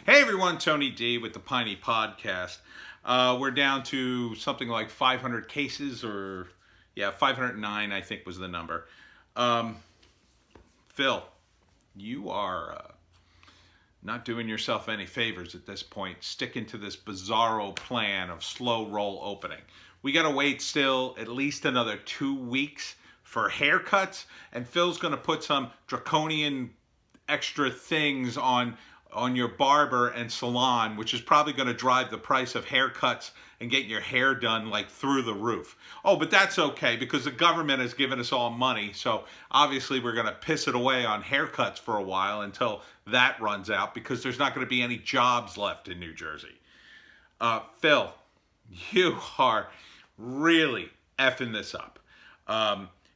Hey everyone, Tony D with the Piney podcast. We're down to something like 500 cases, 509 I think was the number. Um, Phil, you are not doing yourself any favors at this point, sticking to this bizarro plan of slow roll opening. We got to wait still at least another 2 weeks for haircuts, and Phil's going to put some draconian extra things on your barber and salon, which is probably going to drive the price of haircuts and getting your hair done like through the roof. Oh, but that's okay because the government has given us all money, so obviously we're going to piss it away on haircuts for a while until that runs out because there's not going to be any jobs left in New Jersey. Phil, you are really effing this up.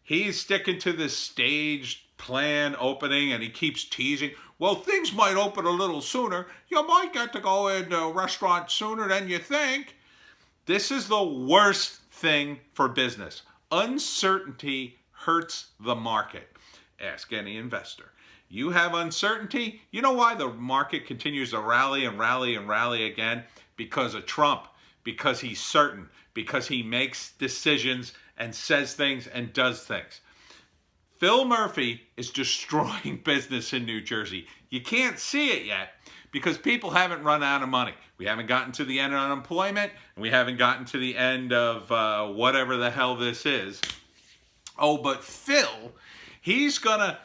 He's sticking to this staged plan opening and he keeps teasing, well, things might open a little sooner. You might get to go into a restaurant sooner than you think. This is the worst thing for business. Uncertainty hurts the market. Ask any investor. You have uncertainty. You know why the market continues to rally and rally and rally again? Because of Trump. Because he's certain. Because he makes decisions and says things and does things. Phil Murphy is destroying business in New Jersey. You can't see it yet because people haven't run out of money. We haven't gotten to the end of unemployment, and we haven't gotten to the end of whatever the hell this is. Oh, but Phil, he's gonna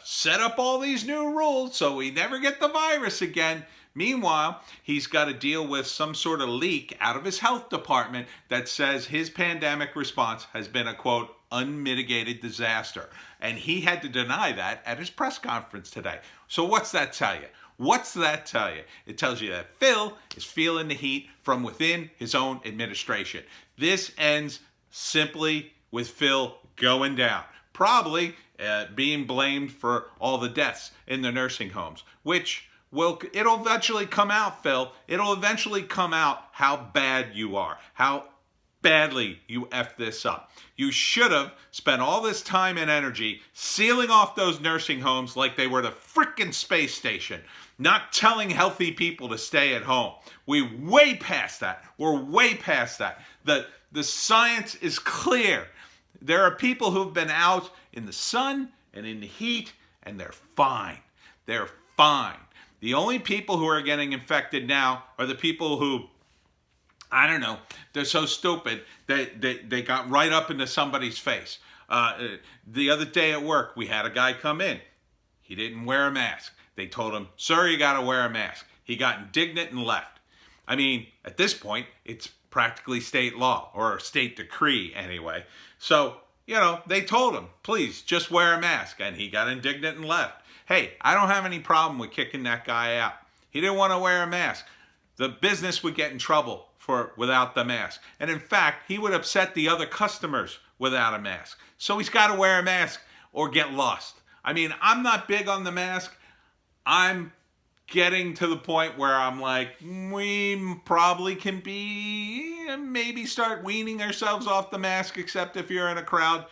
set up all these new rules so we never get the virus again. Meanwhile, he's got to deal with some sort of leak out of his health department that says his pandemic response has been a, quote, unmitigated disaster. And he had to deny that at his press conference today. So what's that tell you? What's that tell you? It tells you that Phil is feeling the heat from within his own administration. This ends simply with Phil going down. Probably being blamed for all the deaths in the nursing homes, which it'll eventually come out, Phil. It'll eventually come out how bad you are, how badly you effed this up. You should have spent all this time and energy sealing off those nursing homes like they were the frickin' space station, not telling healthy people to stay at home. We're way past that. We're way past that. The science is clear. There are people who've been out in the sun and in the heat, and they're fine. They're fine. The only people who are getting infected now are the people who, I don't know, they're so stupid that they got right up into somebody's face. The other day at work, we had a guy come in. He didn't wear a mask. They told him, sir, you got to wear a mask. He got indignant and left. I mean, at this point, it's practically state law, or a state decree anyway. So, they told him, please, just wear a mask. And he got indignant and left. Hey, I don't have any problem with kicking that guy out. He didn't want to wear a mask. The business would get in trouble without the mask. And in fact, he would upset the other customers without a mask. So he's got to wear a mask or get lost. I mean, I'm not big on the mask. I'm getting to the point where I'm like, we probably can maybe start weaning ourselves off the mask, except if you're in a crowd.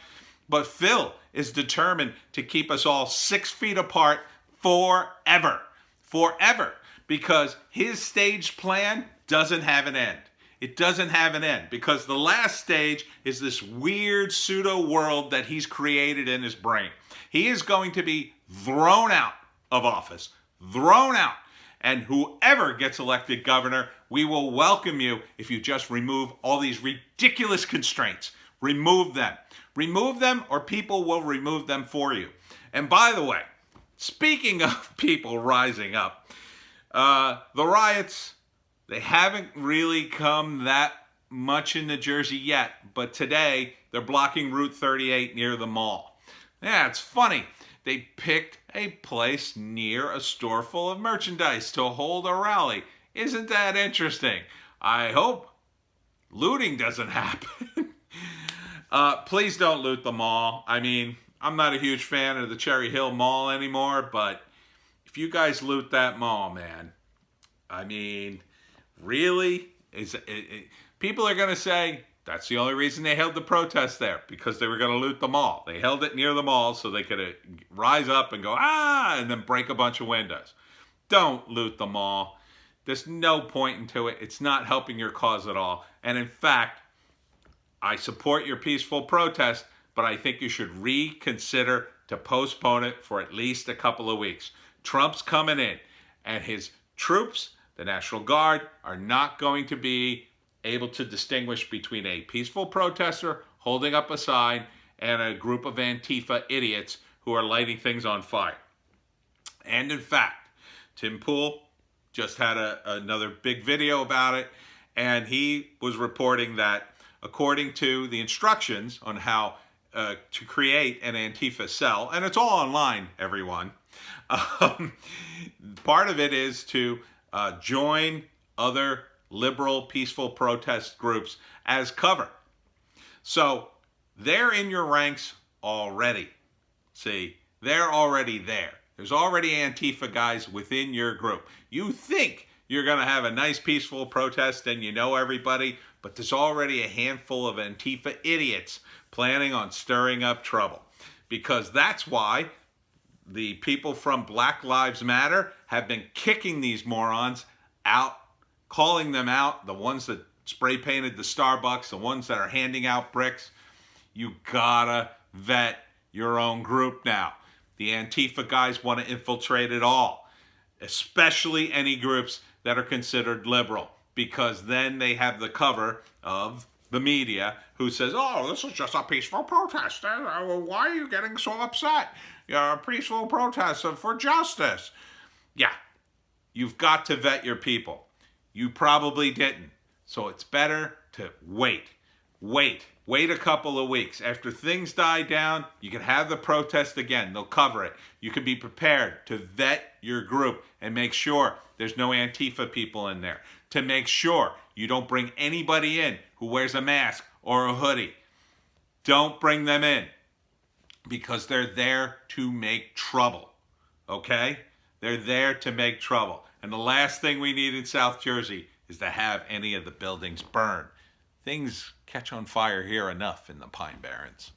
But Phil is determined to keep us all 6 feet apart forever. Forever. Because his staged plan doesn't have an end. It doesn't have an end. Because the last stage is this weird pseudo world that he's created in his brain. He is going to be thrown out of office. Thrown out. And whoever gets elected governor, we will welcome you if you just remove all these ridiculous constraints. Remove them. Remove them, or people will remove them for you. And by the way, speaking of people rising up, the riots, they haven't really come that much in New Jersey yet, but today they're blocking Route 38 near the mall. Yeah, it's funny. They picked a place near a store full of merchandise to hold a rally. Isn't that interesting? I hope looting doesn't happen. Please don't loot the mall. I mean, I'm not a huge fan of the Cherry Hill Mall anymore, but if you guys loot that mall, man, I mean, really? People are going to say that's the only reason they held the protest there, because they were going to loot the mall. They held it near the mall so they could rise up and go, and then break a bunch of windows. Don't loot the mall. There's no point into it. It's not helping your cause at all. And in fact, I support your peaceful protest, but I think you should reconsider to postpone it for at least a couple of weeks. Trump's coming in, and his troops, the National Guard, are not going to be able to distinguish between a peaceful protester holding up a sign and a group of Antifa idiots who are lighting things on fire. And in fact, Tim Pool just had another big video about it, and he was reporting that according to the instructions on how to create an Antifa cell, and it's all online, everyone, part of it is to join other liberal peaceful protest groups as cover. So they're in your ranks already. See, they're already there. There's already Antifa guys within your group. You think you're going to have a nice peaceful protest and you know everybody, but there's already a handful of Antifa idiots planning on stirring up trouble. Because that's why the people from Black Lives Matter have been kicking these morons out, calling them out, the ones that spray painted the Starbucks, the ones that are handing out bricks. You gotta vet your own group now. The Antifa guys want to infiltrate it all, especially any groups that are considered liberal, because then they have the cover of the media who says, oh, this is just a peaceful protest. Why are you getting so upset? You're a peaceful protest for justice. Yeah, you've got to vet your people. You probably didn't. So it's better to wait. Wait a couple of weeks. After things die down, you can have the protest again. They'll cover it. You can be prepared to vet your group and make sure there's no Antifa people in there. To make sure you don't bring anybody in who wears a mask or a hoodie. Don't bring them in because they're there to make trouble. Okay? They're there to make trouble. And the last thing we need in South Jersey is to have any of the buildings burned. Things catch on fire here enough in the Pine Barrens.